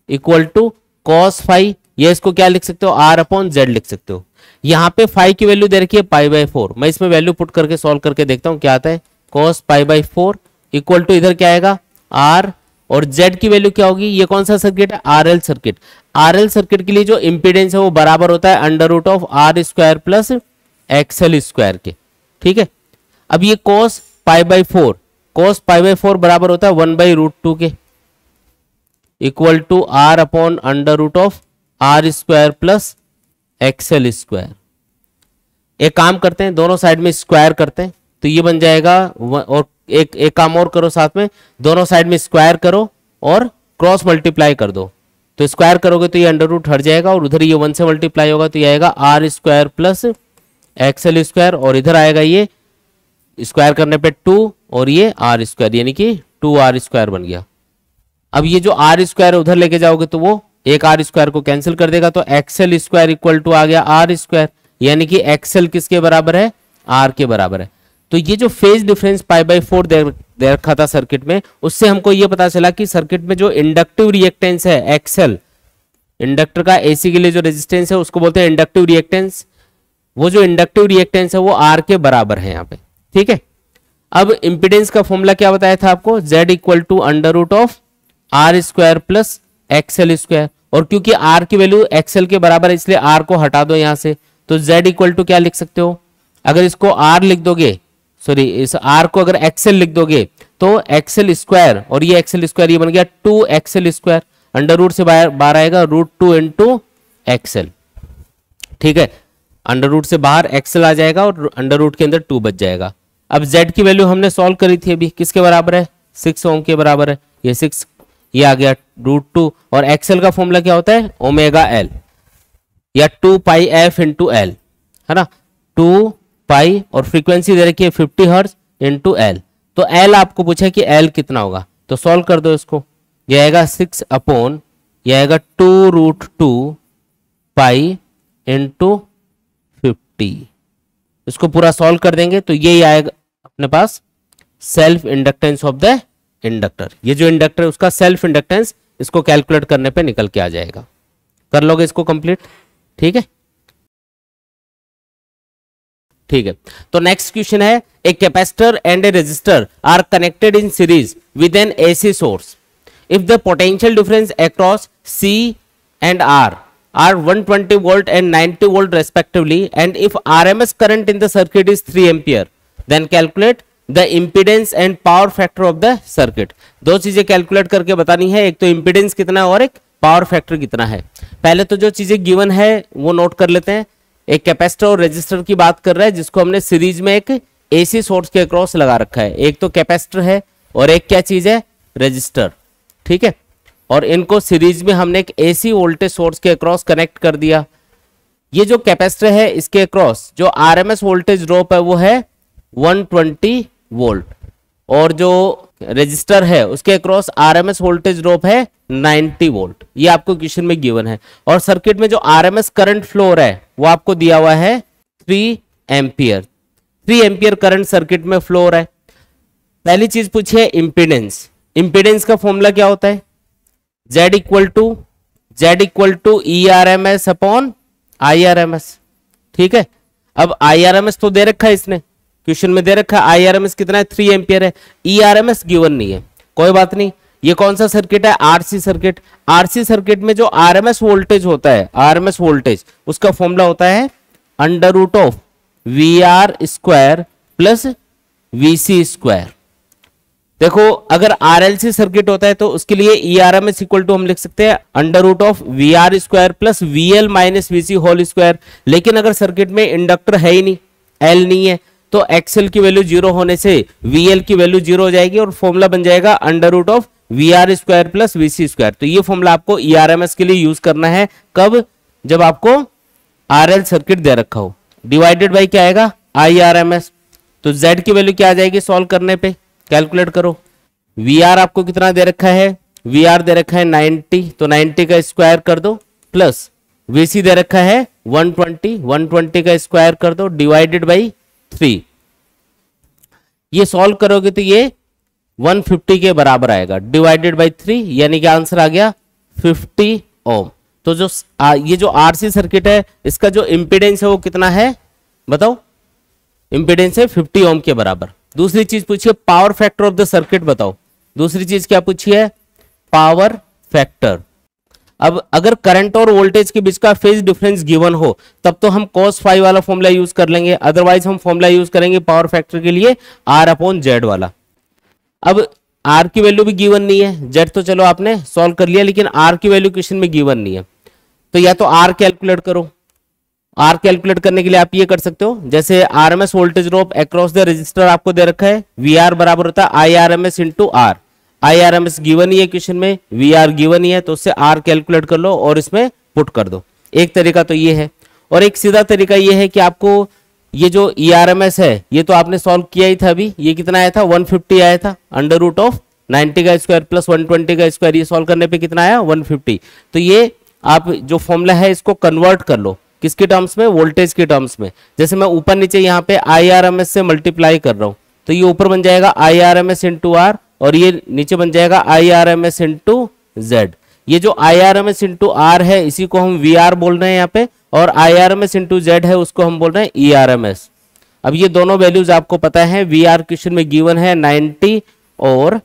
equal to cos phi, या इसको क्या लिख सकते हो? R अपॉन Z लिख सकते हो। यहाँ पे फाई की वैल्यू दे रखी है π/4। मैं इसमें वैल्यू पुट करके सॉल्व करके देखता हूँ क्या आता है। cos π/4 इक्वल टू इधर क्या आएगा? R, और Z की वैल्यू क्या होगी? ये कौन सा सर्किट है? RL circuit. RL सर्किट के लिए जो इंपीडेंस है वो बराबर होता है under root of R² plus XL square के, ठीक है। अब ये cos pi by 4, cos pi by 4 बराबर होता है 1/√2 के, equal to r upon under root of R square plus XL square. एक काम करते हैं, दोनों साइड में स्क्वायर करते हैं, तो ये बन जाएगा, और एक काम और करो साथ में, दोनों साइड में स्क्वायर करो और क्रॉस मल्टीप्लाई कर दो, तो स्क्वायर करोगे तो ये अंडर रूट हट जाएगा, और उधर ये 1 से मल्टीप्लाई होगा तो ये आएगा R square plus XL square, और इधर आएगा ये स्क्वायर करने पे 2 और ये आर स्क्वायर, यानी कि 2r स्क्वायर बन गया। अब ये जो आर स्क्वायर उधर लेके जाओगे तो वो एक आर स्क्वायर को कैंसिल कर देगा, तो एक्सएल स्क्वायर इक्वल टू आ गया आर स्क्वायर, यानी कि एक्सएल किसके बराबर है, आर के बराबर है। तो ये जो फेज डिफरेंस पाई बाई 4 दे रखा था सर्किट में, उससे हमको ये पता चला कि सर्किट में जो इंडक्टिव रिएक्टेंस है एक्सएल, इंडक्टर का एसी के लिए जो रेजिस्टेंस है उसको बोलते हैं इंडक्टिव रिएक्टेंस, वो जो इंडक्टिव रिएक्टेंस है वो आर के बराबर है यहाँ पे, ठीक है। अब इंपीडेंस का फॉर्मूला क्या बताया था आपको, Z equal to under root of R square plus XL square, और क्योंकि आर की वैल्यू एक्सएल के बराबर है इसलिए आर को हटा दो यहां से, तो Z इक्वल टू क्या लिख सकते हो, अगर इसको आर लिख दोगे, सॉरी इस आर को अगर एक्सएल लिख दोगे तो एक्सएल स्क्वायर और ये एक्सएल स्क्वायर ये बन गया 2 एक्सएल स्क्वायर, अंडर रूट से बाहर आएगा √2 इंटू एक्सएल, ठीक है। अंडर रूट से बाहर एक्सएल आ जाएगा और अंडर रूट के अंदर 2 बच जाएगा। अब Z की वैल्यू हमने सॉल्व करी थी अभी, किसके बराबर है, 6 ओम के बराबर है, ये 6 ये आ गया √2, और एक्सएल का फॉर्मूला क्या होता है, ओमेगा एल या 2 पाई एफ इंटू एल, है ना, 2 पाई और फ्रीक्वेंसी दे रखी है 50 हर्ट्ज इंटू एल, तो एल आपको पूछा कि एल कितना होगा, तो सॉल्व कर दो इसको, ये आएगा 6 अपॉन ये आएगा 2√2 पाई इंटू 50, इसको पूरा सॉल्व कर देंगे तो ये आएगा अपने पास self inductance of the inductor, ये जो इंडक्टर है उसका सेल्फ इंडक्टेंस, इसको कैलकुलेट करने पे निकल के आ जाएगा। कर लोगे इसको कंप्लीट, ठीक है, ठीक है। तो नेक्स्ट क्वेश्चन है, a capacitor and a resistor R connected in series with an AC source if the potential difference across C and R are 120 volt and 90 volt respectively, and if RMS current in the circuit is 3 ampere, then calculate the impedance and power factor of the circuit। दो चीजें calculate करके बतानी है, एक तो impedance कितना है और एक पावर फैक्टर कितना है। पहले तो जो चीजें गिवन है वो नोट कर लेते हैं। एक कैपेसिटर और रेजिस्टर की बात कर रहा है जिसको हमने सीरीज में एक एसी सोर्स के अक्रॉस लगा रखा है, एक तो कैपेसिटर है और एक क्या चीज है, रेजिस्टर, ठीक है। और इनको सीरीज में हमने एक एसी वोल्टेज सोर्स के अक्रॉस कनेक्ट कर दिया। ये जो कैपेसिटर है इसके अक्रॉस जो आरएमएस वोल्टेज ड्रॉप है वो है 120 वोल्ट, और जो रेजिस्टर है उसके अक्रॉस आरएमएस वोल्टेज ड्रॉप है 90 वोल्ट। ये आपको क्वेश्चन में गिवन है। और सर्किट में जो आरएमएस करंट फ्लो हो रहा है वो आपको दिया हुआ है 3 एम्पियर। 3 एम्पियर करंट सर्किट में फ्लो हो रहा है। पहली चीज पूछी है इंपीडेंस। इंपीडेंस का फॉर्मूला क्या होता है, Z equal to ERMS upon IRMS, ठीक है। अब IRMS तो दे रखा है, इसने क्वेश्चन में दे रखा है IRMS कितना है, 3 एम्पियर है। ERMS गिवन नहीं है, कोई बात नहीं। ये कौन सा सर्किट है, RC सर्किट। RC सर्किट में जो RMS वोल्टेज होता है, RMS वोल्टेज, उसका फॉर्मूला होता है under root of VR square plus VC square. देखो अगर RLC सर्किट होता है तो उसके लिए ERMS इक्वल टू हम लिख सकते हैं under root of VR square plus VL minus VC whole square. लेकिन अगर सर्किट में इंडक्टर है ही नहीं, L नहीं है, तो XL की वैल्यू 0 होने से VL की वैल्यू 0 हो जाएगी और फॉर्मूला बन जाएगा under root of VR square plus VC square. तो ये फॉर्मूला आपको ERMS के लिए यूज करना है। कब, जब आपको RL सर्किट दे रखा हो। डिवाइडेड बाई क्या आएगा, IRMS। तो Z की वैल्यू क्या आ जाएगी सॉल्व करने पे, कैलकुलेट करो। VR आपको कितना दे रखा है, VR दे रखा है 90, तो 90 का स्क्वायर कर दो, प्लस VC दे रखा है 120, 120 का स्क्वायर कर दो, डिवाइडेड बाई 3। ये सॉल्व करोगे तो ये 150 के बराबर आएगा, डिवाइडेड बाई 3, यानी कि आंसर आ गया 50 ओम। तो जो ये जो RC सर्किट है इसका जो इंपीडेंस है वो कितना है बताओ, इंपीडेंस है 50 ओम के बराबर। दूसरी चीज पूछिए power factor of the circuit बताओ। दूसरी चीज क्या पूछी है, पावर फैक्टर। अब अगर करंट और वोल्टेज के बीच का फेज डिफरेंस गिवन हो तब तो हम cos फाई वाला फॉर्मूला यूज कर लेंगे, अदरवाइज हम फॉर्मूला यूज करेंगे पावर फैक्टर के लिए R/Z वाला। अब R की वैल्यू भी गिवन नहीं है, Z तो चलो आपने सॉल्व कर लिया, लेकिन R की वैल्यू क्वेश्चन में गिवन नहीं है, तो या तो R कैलकुलेट करो। R कैलकुलेट करने के लिए आप ये कर सकते हो, जैसे RMS voltage drop across the resistor आपको दे रखा है, VR बराबर होता है IRMS into R। IRMS given ही है क्वेश्चन में, VR गिवन ही है, तो उससे R कैलकुलेट कर लो और इसमें पुट कर दो। एक तरीका तो ये है, और एक सीधा तरीका ये है कि आपको ये जो ERMS है ये तो आपने सॉल्व किया ही था अभी, ये कितना आया था 150 आया था, अंडर रूट ऑफ 90 का स्क्वायर प्लस 120 का स्क्वायर, ये सॉल्व करने पे कितना आया 150। तो ये आप जो फॉर्मूला है इसको कन्वर्ट कर लो किसके टर्म्स में, वोल्टेज के टर्म्स में। जैसे मैं ऊपर नीचे यहाँ पे IRMS से मल्टीप्लाई कर रहा हूँ, तो ये ऊपर बन जाएगा IRMS इंटू R और ये नीचे बन जाएगा IRMS इंटू Z। ये जो IRMS इंटू R है इसी को हम VR बोल रहे हैं यहाँ पे, और IRMS इंटू Z है उसको हम बोल रहे हैं ERMS। अब ये दोनों वैल्यूज आपको पता है, VR क्वेश्चन में गिवन है 90, और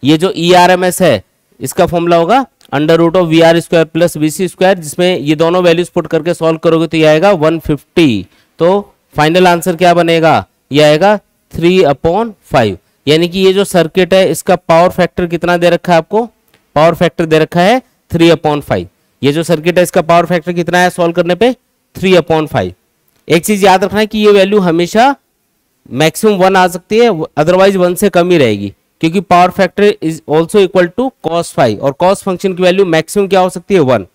ये जो ERMS है इसका फॉर्मूला होगा under root of VR square plus VC square, जिसमें ये दोनों वैल्यूज पुट करके सॉल्व करोगे तो ये आएगा 150। तो फाइनल आंसर क्या बनेगा, ये आएगा 3/5। यानी कि ये जो सर्किट है इसका पावर फैक्टर कितना दे रखा है आपको, पावर फैक्टर दे रखा है 3/5। ये जो सर्किट है इसका पावर फैक्टर कितना है सॉल्व करने पे 3/5। एक चीज याद रखना है कि ये वैल्यू हमेशा मैक्सिमम 1 आ सकती है, अदरवाइज 1 से कम ही रहेगी, क्योंकि power factor is also equal to cos phi, और cos फंक्शन की वैल्यू मैक्सिमम क्या हो सकती है 1,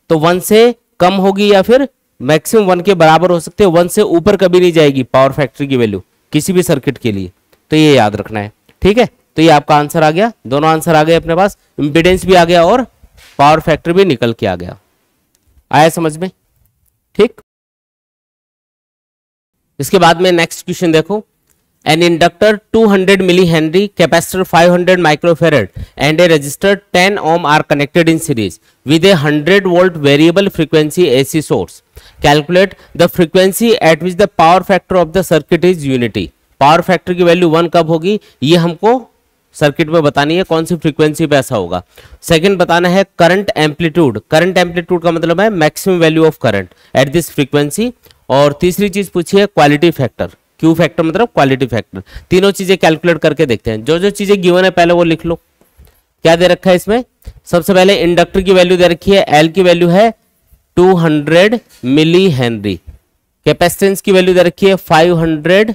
तो 1 से कम होगी या फिर मैक्सिमम 1 के बराबर हो सकते हैं, 1 से ऊपर कभी नहीं जाएगी पावर फैक्टर की वैल्यू किसी भी सर्किट के लिए, तो ये याद रखना है। ठीक है, तो ये आपका आंसर आ गया, दोनों आंसर आ गए अपने पास, इंपीडेंस भी आ गया और पावर फैक्टर भी निकल के आ गया। आया समझ में? ठीक, इसके बाद में नेक्स्ट क्वेश्चन देखो, an inductor 200 millihenry, capacitor 500 microfarad and a resistor 10 ohm are connected in series with a 100 volt variable frequency AC source. Calculate the frequency at which the power factor of the circuit is unity. Power factor की value 1 कब होगी ये हमको circuit में बतानी है, कौन सी frequency पे ऐसा होगा। सेकंड बताना है करंट एम्पलीट्यूड, करंट एम्पलीट्यूड का मतलब है maximum value of current at this frequency, और तीसरी चीज पूछी है क्वालिटी फैक्टर, क्यू फैक्टर मतलब क्वालिटी फैक्टर। तीनों चीजें कैलकुलेट करके देखते हैं। जो जो चीजें गिवन है पहले वो लिख लो। क्या दे रखा है इसमें, सबसे पहले इंडक्टर की वैल्यू दे रखी है, एल की वैल्यू है 200 मिली हेनरी, कैपेसिटेंस की वैल्यू दे रखी है 500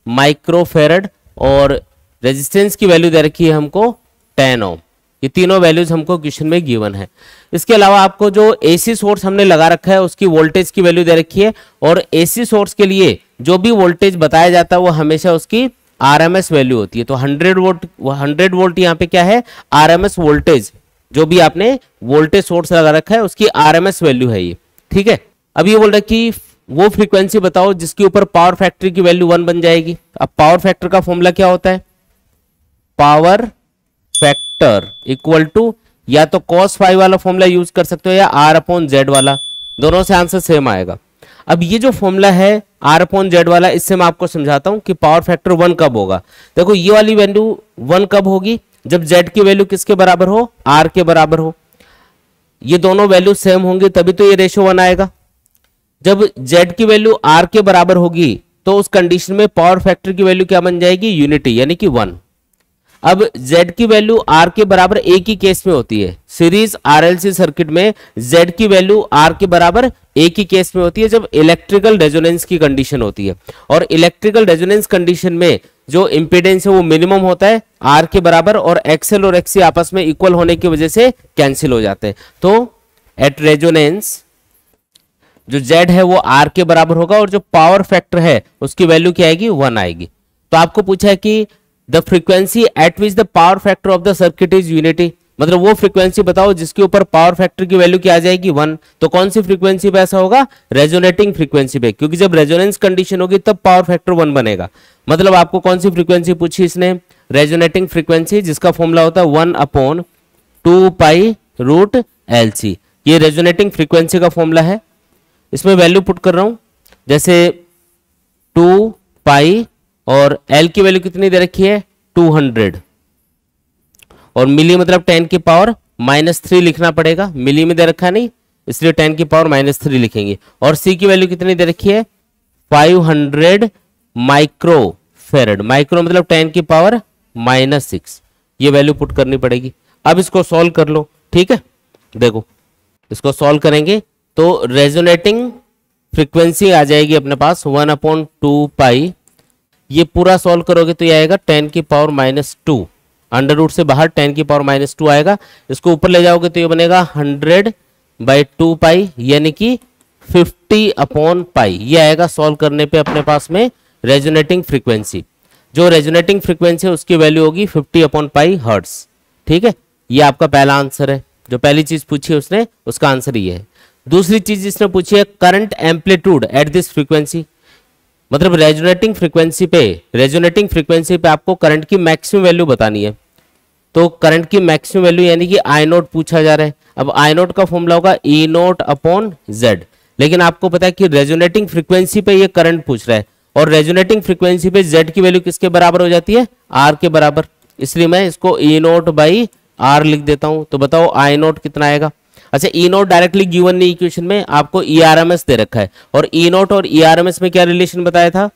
माइक्रोफेरेड, और रेजिस्टेंस की वैल्यू दे रखी है हमको 10 ओम। ये तीनों वैल्यूज हमको क्वेश्चन में गिवन है। इसके अलावा आपको जो एसी सोर्स हमने लगा रखा है उसकी वोल्टेज की वैल्यू दे रखी है, और एसी सोर्स के लिए जो भी वोल्टेज बताया जाता है वो हमेशा उसकी आरएमएस वैल्यू होती है। तो 100 वोल्ट यहाँ पे क्या है, आरएमएस वोल्टेज, जो भी आपने वोल्टेज सोर्स लगा रखा है उसकी आरएमएस वैल्यू है ये। ठीक है, अब ये बोल रहा है कि वो फ्रीक्वेंसी बताओ जिसके ऊपर पावर फैक्टर की वैल्यू 1 बन जाएगी। अब पावर फैक्टर का फॉर्मूला क्या होता है, पावर फैक्टर इक्वल टू या तो cos फाई वाला फॉर्मूला यूज कर सकते हो या R/Z वाला, दोनों से आंसर सेम आएगा। अब ये जो फॉर्मूला है R/Z वाला, इससे मैं आपको समझाता हूं कि पावर फैक्टर 1 कब होगा। देखो ये वाली वैल्यू 1 कब होगी, जब Z की वैल्यू किसके बराबर हो, R के बराबर हो। ये दोनों वैल्यू सेम होंगे तभी तो ये रेशियो 1 आएगा। जब Z की वैल्यू R के बराबर होगी तो उस कंडीशन में पावर फैक्टर की वैल्यू क्या बन जाएगी, यूनिटी, यानी कि 1। अब Z की वैल्यू R के बराबर एक ही केस में होती है, सीरीज RLC सर्किट में Z की वैल्यू R के बराबर एक ही केस में होती है, जब इलेक्ट्रिकल रेजोनेंस की कंडीशन होती है। और इलेक्ट्रिकल रेजोनेंस कंडीशन में जो इंपीडेंस है वो मिनिमम होता है R के बराबर, और XL और XC आपस में इक्वल होने की वजह से कैंसिल हो जाते हैं। तो एट रेजोनेंस जो Z है वो R के बराबर होगा, और जो पावर फैक्टर है उसकी वैल्यू क्या आएगी, 1 आएगी। तो आपको पूछा है कि the frequency eight which the power factor of the circuit is unity, मतलब वो फ्रीक्वेंसी बताओ जिसके ऊपर पावर फैक्टर की वैल्यू क्या आ जाएगी, 1। तो कौन सी फ्रीक्वेंसी पे ऐसा होगा, रेजोनेटिंग फ्रीक्वेंसी पे, क्योंकि जब रेजोनेंस कंडीशन होगी तब पावर फैक्टर 1 बनेगा। मतलब आपको कौन सी फ्रीक्वेंसी पूछी इसने, रेजोनेटिंग फ्रीक्वेंसी, जिसका फॉर्मूला होता है 1/2π√LC। ये रेजोनेटिंग फ्रीक्वेंसी का फॉर्मूला है। इसमें वैल्यू पुट कर रहा हूं, जैसे 2π और L की वैल्यू कितनी दे रखी है 200, और मिली मतलब 10 की पावर -3 लिखना पड़ेगा, मिली में दे रखा है नहीं, इसलिए 10 की पावर -3 लिखेंगे। और सी की वैल्यू कितनी दे रखी है 500 माइक्रोफेरेड, माइक्रो मतलब 10 की पावर -6, ये वैल्यू पुट करनी पड़ेगी। अब इसको सॉल्व कर लो, ठीक है। देखो इसको सॉल्व करेंगे तो रेजोनेटिंग फ्रीक्वेंसी आ जाएगी अपने पास 1/2 पाई, ये पूरा सॉल्व करोगे तो ये आएगा 10 की पावर -2, अंडर रूट से बाहर 10 की पावर -2 आएगा। इसको ऊपर ले जाओगे तो ये बनेगा 100/2 पाई, यानी कि 50/पाई, ये आएगा सॉल्व करने पे अपने पास में रेजोनेटिंग फ्रीक्वेंसी। जो रेजोनेटिंग फ्रीक्वेंसी है उसकी वैल्यू होगी 50/पाई हर्ट्ज, ठीक है। ये आपका पहला आंसर है, जो पहली चीज पूछी है उसने उसका आंसर ये है। दूसरी चीज जिसने पूछी है current amplitude at this frequency, मतलब रेजोनेटिंग फ्रीक्वेंसी पे आपको करंट की मैक्सिमम वैल्यू बतानी है। तो करंट की मैक्सिमम वैल्यू यानी कि आई नोट पूछा जा रहा है। अब आई नोट का फॉर्मूला होगा ई नोट अपॉन जेड, लेकिन आपको पता है कि रेजोनेटिंग फ्रीक्वेंसी पे ये करंट पूछ रहा है, और रेजोनेटिंग फ्रीक्वेंसी पे जेड की वैल्यू किसके बराबर हो जाती है आर के बराबर, इसलिए मैं इसको ई नोट बाई आर लिख देता हूं। तो बताओ आई नोट कितना आएगा। अच्छा ई नोट डायरेक्टली गिवन नहीं इक्वेशन में, आपको ई आर एम एस दे रखा है, और ई नोट और ई आर एम एस में क्या रिलेशन बताया था,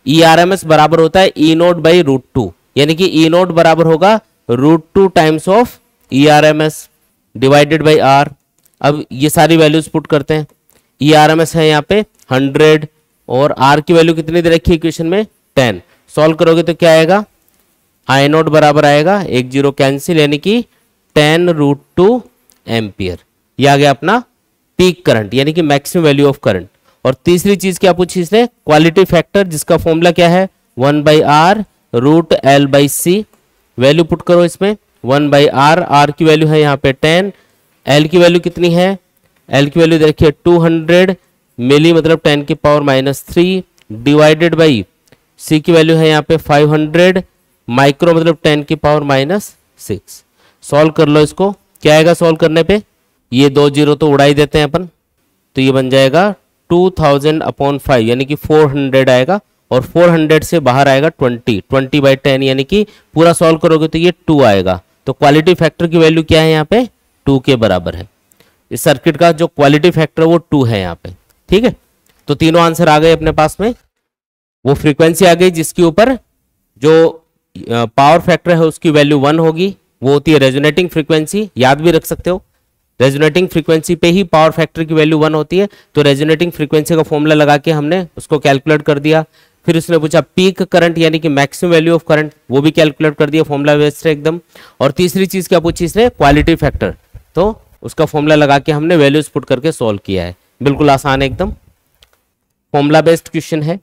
ई आर एम एस बराबर होता है ई नोट बाई √2, यानी कि ई नोट बराबर होगा √2 times of E R M S divided by R. अब ये सारी वैल्यूज पुट करते हैं, ई आर एम एस है यहाँ पे 100 और आर की वैल्यू कितनी दे रखी है इक्वेशन में 10, सॉल्व करोगे तो क्या आएगा आई नोट बराबर आएगा 1 0 कैंसिल, यानी कि 10√2 एम्पियर। ये आ गया अपना पीक करंट यानी कि मैक्सिमम वैल्यू ऑफ करंट। और तीसरी चीज क्या पूछी इसने क्वालिटी फैक्टर, जिसका फॉर्मूला क्या है 1/r √L/c, वैल्यू पुट करो इसमें 1/r, r की वैल्यू है यहाँ पे 10, L की वैल्यू कितनी है, L की वैल्यू देखिए 200 मिली मतलब 10 की पावर -3 डिवाइडेड बाई C की वैल्यू है यहाँ पे 500 माइक्रो मतलब 10 की पावर -6। सॉल्व कर लो इसको, क्या आएगा सॉल्व करने पे, ये 2 0 तो उड़ा ही देते हैं अपन, तो ये बन जाएगा 2000/5 यानी कि 400 आएगा, और 400 से बाहर आएगा 20/10 यानी कि पूरा सॉल्व करोगे तो ये 2 आएगा। तो क्वालिटी फैक्टर की वैल्यू क्या है यहाँ पे 2 के बराबर है। इस सर्किट का जो क्वालिटी फैक्टर वो 2 है यहाँ पे, ठीक है। तो तीनों आंसर आ गए अपने पास में। वो फ्रीक्वेंसी आ गई जिसके ऊपर जो पावर फैक्टर है उसकी वैल्यू 1 होगी, वो होती है रेजोनेटिंग फ्रीक्वेंसी, याद भी रख सकते हो। रेजोनेटिंग फ्रीक्वेंसी पे ही पावर फैक्टर की वैल्यू 1 होती है, तो रेजोनेटिंग फ्रीक्वेंसी का फॉर्मूला लगा के हमने उसको कैलकुलेट कर दिया। फिर उसने पूछा पीक करंट यानी कि मैक्सिमम वैल्यू ऑफ करंट, वो भी कैलकुलेट कर दिया, फॉर्मूला बेस्ड है एकदम। और तीसरी चीज क्या पूछी इसने क्वालिटी फैक्टर, तो उसका फॉर्मूला लगा के हमने वैल्यूज पुट करके सॉल्व किया है। बिल्कुल आसान है एकदम, फॉर्मूला बेस्ड क्वेश्चन है।